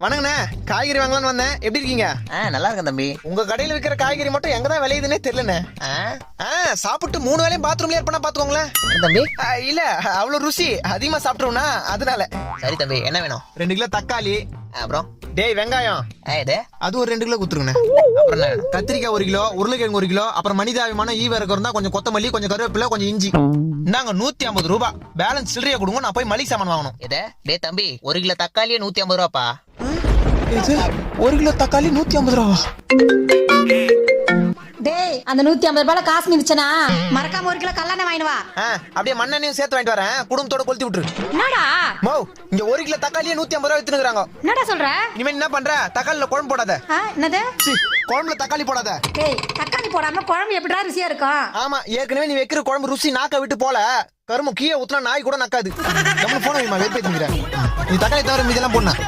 வணங்கண்ணே, காய்கறி வாங்கலாம்னு வந்தேன். எப்படி இருக்கீங்க? நல்லா இருக்கேன் தம்பி. உங்க கடையில விக்கிற காய்கறி மட்டும் எங்கதான் விளையுதுன்னே தெரியலண்ணே. சாப்பிட்டு 3 வேளையும் பாத்ரூம்லயே இருப்பா பாத்துக்கோங்களேன். தம்பி இல்ல அவ்வளவு ருசி அதிகமா சாப்பிட்டுருவோம்னா அதனால. சரி தம்பி, என்ன வேணும்? 2 கிலோ தக்காளி, அப்புறம் டேய் வெங்காயம் அது ஒரு 2 கிலோ குத்துருங்கண்ணே. அப்புறம் என்ன வேணும்? கத்திரிக்காய் 1 கிலோ, உருளைக்கிழங்கு 1 கிலோ, அப்புறம் மனிதாபிமான ஈவரகம் இருந்தா கொஞ்சம் கொத்தமல்லி, கொஞ்சம் கருவேப்பிலை, கொஞ்சம் இஞ்சி. இந்தாங்க 150 ரூபாய். பேலன்ஸ் சில்லறையா கொடுங்க, நான் போய் மளிகை சாமான் வாங்கணும். டே தம்பி, 1 கிலோ தக்காளியே 150 ரூபாப்பா. இது 1 கிலோ தக்காளி 150 ரூபா. டேய், அந்த 150 ரூபாய் காசு மிச்சனா மறக்காம 1 கிலோ கல்லெண்ணெய் வாங்கிட்டு வா. அப்படியே மண்ணெண்ணையும் சேர்த்து வாங்கிட்டு வரேன். குடும்பத்தோட கொளுத்தி விட்டுரு. என்னடா மோ, இங்க 1 கிலோ தக்காளியே 150 ரூபாய் வித்துனுக்குறாங்க. என்னடா சொல்ற? இனிமே என்ன பண்ற? தக்காளில குழம்பு போடாத. என்னது? குழம்புல தக்காளி போடாத. டேய், தக்காளி போடாம குழம்பு எப்படிடா ருசியா இருக்கும்? ஆமா, ஏற்கனவே நீ வைக்கிற குழம்பு ருசி நாக்க விட்டு போல. கரும்பு கீழே ஊத்துனா நாய் கூட நக்காது. நம்ம போன வெறுப்பேத்துங்கிற. நீ தக்காளி தவிர மீதெல்லாம் போடணும்.